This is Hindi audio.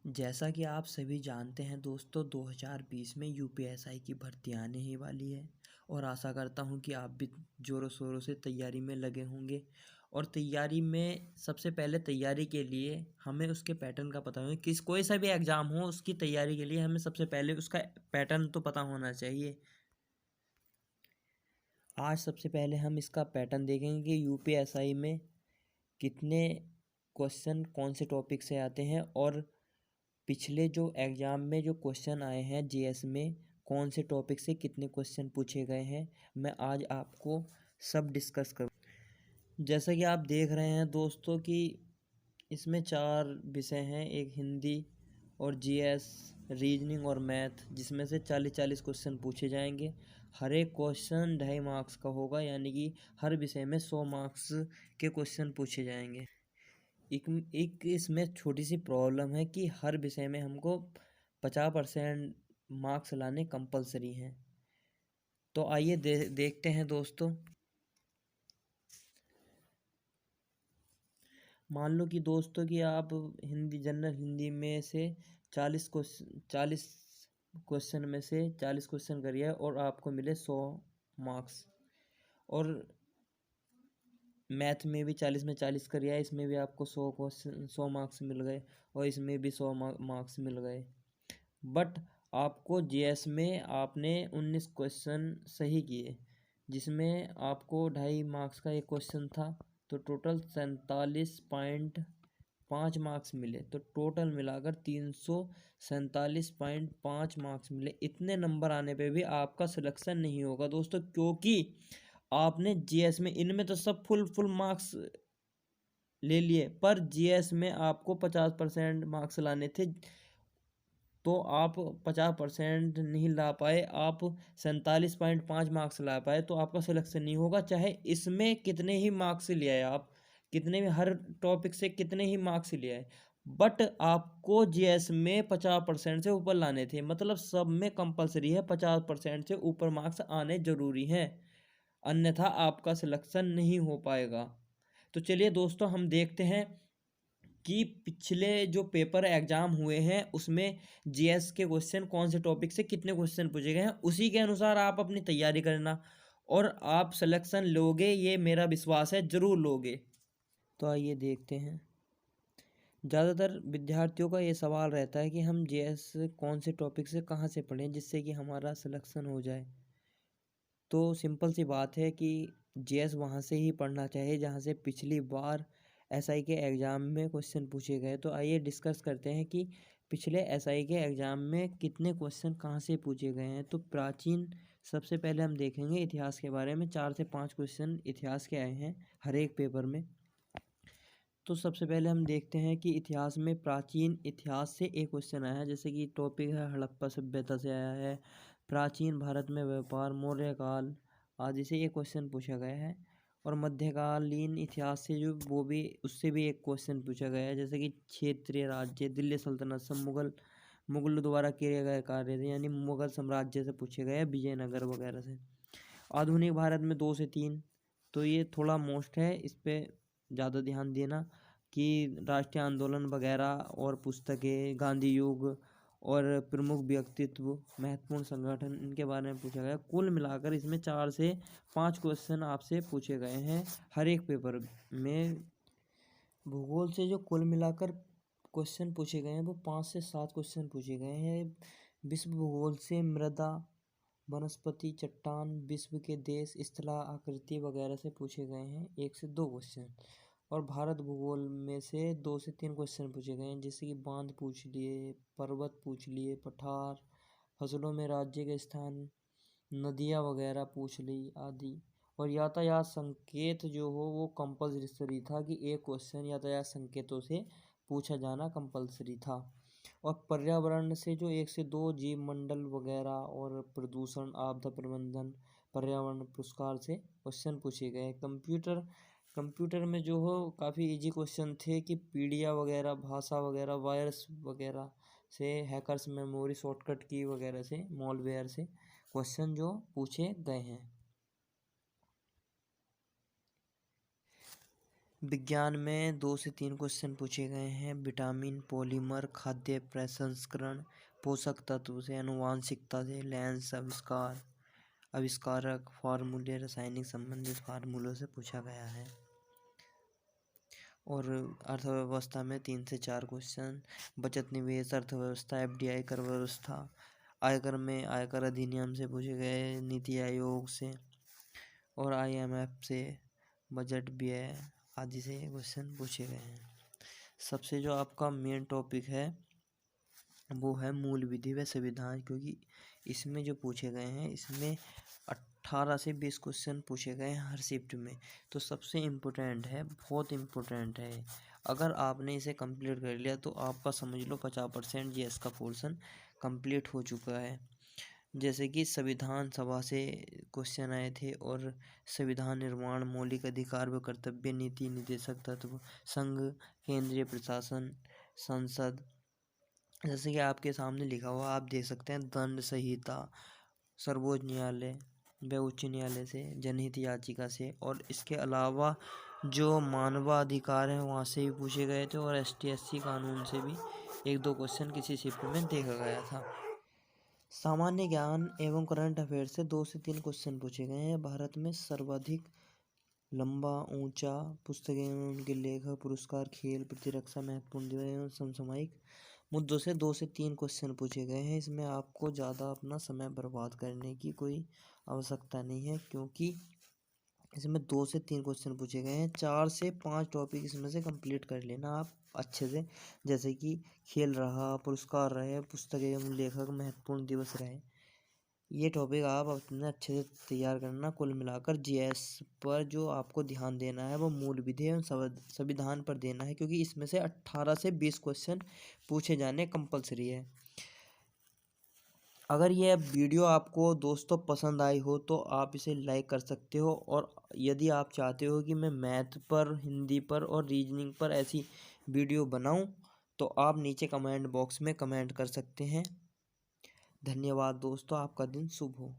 जैसा कि आप सभी जानते हैं दोस्तों, 2020 में यूपीएसआई की भर्ती आने ही वाली है और आशा करता हूं कि आप भी ज़ोरों शोरों से तैयारी में लगे होंगे। और तैयारी में सबसे पहले तैयारी के लिए हमें उसके पैटर्न का पता होगा। कोई सा भी एग्ज़ाम हो, उसकी तैयारी के लिए हमें सबसे पहले उसका पैटर्न तो पता होना चाहिए। आज सबसे पहले हम इसका पैटर्न देखेंगे कि यूपीएसआई में कितने क्वेश्चन कौन से टॉपिक से आते हैं और पिछले जो एग्ज़ाम में जो क्वेश्चन आए हैं जीएस में कौन से टॉपिक से कितने क्वेश्चन पूछे गए हैं, मैं आज आपको सब डिस्कस करूँ। जैसा कि आप देख रहे हैं दोस्तों कि इसमें 4 विषय हैं, एक हिंदी और जीएस, रीजनिंग और मैथ, जिसमें से 40-40 क्वेश्चन पूछे जाएंगे। हर एक क्वेश्चन 2.5 मार्क्स का होगा, यानी कि हर विषय में 100 मार्क्स के क्वेश्चन पूछे जाएंगे। एक इसमें छोटी सी प्रॉब्लम है कि हर विषय में हमको 50% मार्क्स लाने कंपलसरी हैं। तो आइए देखते हैं दोस्तों। मान लो कि दोस्तों कि आप जनरल हिंदी में से 40 क्वेश्चन में से 40 क्वेश्चन करिए और आपको मिले 100 मार्क्स। और मैथ में भी 40 में 40 करिए, इसमें भी आपको 100 मार्क्स मिल गए और इसमें भी 100 मार्क्स मिल गए। बट आपको जीएस में आपने 19 क्वेश्चन सही किए, जिसमें आपको 2.5 मार्क्स का एक क्वेश्चन था, तो टोटल 47.5 मार्क्स मिले। तो टोटल मिलाकर 347.5 मार्क्स मिले। इतने नंबर आने पे भी आपका सिलेक्शन नहीं होगा दोस्तों, क्योंकि आपने जीएस में इनमें तो सब फुल मार्क्स ले लिए, पर जीएस में आपको 50% मार्क्स लाने थे, तो आप 50% नहीं ला पाए, आप 47.5 मार्क्स ला पाए, तो आपका सिलेक्शन नहीं होगा। चाहे इसमें कितने ही मार्क्स ले आए, आप कितने भी हर टॉपिक से कितने ही मार्क्स ले आए, बट आपको जीएस में 50% से ऊपर लाने थे। मतलब सब में कंपलसरी है 50% से ऊपर मार्क्स आने जरूरी हैं, अन्यथा आपका सिलेक्शन नहीं हो पाएगा। तो चलिए दोस्तों, हम देखते हैं कि पिछले जो पेपर एग्जाम हुए हैं उसमें जीएस के क्वेश्चन कौन से टॉपिक से कितने क्वेश्चन पूछे गए हैं। उसी के अनुसार आप अपनी तैयारी करना और आप सिलेक्शन लोगे, ये मेरा विश्वास है, ज़रूर लोगे। तो आइए देखते हैं। ज़्यादातर विद्यार्थियों का ये सवाल रहता है कि हम जीएस कौन से टॉपिक से कहाँ से पढ़ें जिससे कि हमारा सिलेक्शन हो जाए। तो सिंपल सी बात है कि जीएस वहाँ से ही पढ़ना चाहिए जहाँ से पिछली बार एसआई के एग्ज़ाम में क्वेश्चन पूछे गए। तो आइए डिस्कस करते हैं कि पिछले एसआई के एग्ज़ाम में कितने क्वेश्चन कहाँ से पूछे गए हैं। तो प्राचीन, सबसे पहले हम देखेंगे इतिहास के बारे में। 4 से 5 क्वेश्चन इतिहास के आए हैं हर एक पेपर में। तो सबसे पहले हम देखते हैं कि इतिहास में प्राचीन इतिहास से एक क्वेश्चन आया है, जैसे कि टॉपिक है हड़प्पा सभ्यता से आया है, प्राचीन भारत में व्यापार, मौर्य काल आदि से एक क्वेश्चन पूछा गया है। और मध्यकालीन इतिहास से जो वो भी उससे भी एक क्वेश्चन पूछा गया है, जैसे कि क्षेत्रीय राज्य, दिल्ली सल्तनत से मुगल द्वारा किए गए कार्य थे, यानी मुगल साम्राज्य से पूछे गए, विजयनगर वगैरह से। आधुनिक भारत में 2 से 3, तो ये थोड़ा मोस्ट है, इस पर ज़्यादा ध्यान देना। कि राष्ट्रीय आंदोलन वगैरह और पुस्तकें, गांधी युग और प्रमुख व्यक्तित्व, महत्वपूर्ण संगठन, इनके बारे में पूछा गया। कुल मिलाकर इसमें 4 से 5 क्वेश्चन आपसे पूछे गए हैं हर एक पेपर में। भूगोल से जो कुल मिलाकर क्वेश्चन पूछे गए हैं वो 5 से 7 क्वेश्चन पूछे गए हैं। विश्व भूगोल से मृदा, वनस्पति, चट्टान, विश्व के देश, स्थला आकृति वगैरह से पूछे गए हैं 1 से 2 क्वेश्चन। और भारत भूगोल में से 2 से 3 क्वेश्चन पूछे गए हैं, जैसे कि बांध पूछ लिए, पर्वत पूछ लिए, पठार, फसलों में राज्य के स्थान, नदियाँ वगैरह पूछ ली आदि। और यातायात संकेत जो हो वो कंपल्सरी था कि एक क्वेश्चन यातायात संकेतों से पूछा जाना कंपल्सरी था। और पर्यावरण से जो 1 से 2 जीव मंडल वगैरह और प्रदूषण, आपदा प्रबंधन, पर्यावरण पुरस्कार से क्वेश्चन पूछे गए। कंप्यूटर में जो हो काफ़ी इजी क्वेश्चन थे कि पीडिया वगैरह, भाषा वगैरह, वायरस वगैरह से, हैकर्स मेमोरी शॉर्टकट की वगैरह से, मॉलवेयर से क्वेश्चन जो पूछे गए हैं। विज्ञान में 2 से 3 क्वेश्चन पूछे गए हैं। विटामिन, पॉलीमर, खाद्य प्रसंस्करण, पोषक तत्व से, आनुवांशिकता से, लेंस आविष्कारक, फार्मूले, रासायनिक संबंधित फार्मूलों से पूछा गया है। और अर्थव्यवस्था में 3 से 4 क्वेश्चन, बचत निवेश अर्थव्यवस्था, एफडीआई कर व्यवस्था, आयकर में आयकर अधिनियम से पूछे गए, नीति आयोग से और आईएमएफ से, बजट व्यय आदि से क्वेश्चन पूछे गए हैं। सबसे जो आपका मेन टॉपिक है वो है मूल विधि व संविधान, क्योंकि इसमें जो पूछे गए हैं इसमें 18 से 20 क्वेश्चन पूछे गए हैं हर शिफ्ट में। तो सबसे इम्पोर्टेंट है, बहुत इम्पोर्टेंट है। अगर आपने इसे कंप्लीट कर लिया तो आपका समझ लो 50% जीएस का पोर्शन कंप्लीट हो चुका है। जैसे कि संविधान सभा से क्वेश्चन आए थे और संविधान निर्माण, मौलिक अधिकार व कर्तव्य, नीति निर्देशक तत्व, संघ, केंद्रीय प्रशासन, संसद। जैसे कि आपके सामने लिखा हुआ आप देख सकते हैं, दंड संहिता, सर्वोच्च न्यायालय व उच्च न्यायालय से, जनहित याचिका से, और इसके अलावा जो मानवाधिकार है वहाँ से भी पूछे गए थे, और ST SC कानून से भी 1-2 क्वेश्चन किसी शिफ्ट में देखा गया था। सामान्य ज्ञान एवं करंट अफेयर से 2 से 3 क्वेश्चन पूछे गए हैं। भारत में सर्वाधिक लंबा ऊंचा पुस्तकें एवं उनके लेखक, पुरस्कार, खेल, प्रतिरक्षा, महत्वपूर्ण दिवस एवं समसामयिक मुद्दों से 2 से 3 क्वेश्चन पूछे गए हैं। इसमें आपको ज़्यादा अपना समय बर्बाद करने की कोई आवश्यकता नहीं है, क्योंकि इसमें 2 से 3 क्वेश्चन पूछे गए हैं। 4 से 5 टॉपिक इसमें से कंप्लीट कर लेना आप अच्छे से, जैसे कि खेल रहा, पुरस्कार रहे, पुस्तक एवं लेखक, महत्वपूर्ण दिवस रहे। ये टॉपिक आप अपने अच्छे से तैयार करना। कुल मिलाकर जीएस पर जो आपको ध्यान देना है वो मूल विधि एवं संविधान पर देना है, क्योंकि इसमें से 18 से 20 क्वेश्चन पूछे जाने कंपलसरी है। अगर यह वीडियो आपको दोस्तों पसंद आई हो तो आप इसे लाइक कर सकते हो, और यदि आप चाहते हो कि मैं मैथ पर, हिंदी पर और रीजनिंग पर ऐसी वीडियो बनाऊं तो आप नीचे कमेंट बॉक्स में कमेंट कर सकते हैं। धन्यवाद दोस्तों, आपका दिन शुभ हो।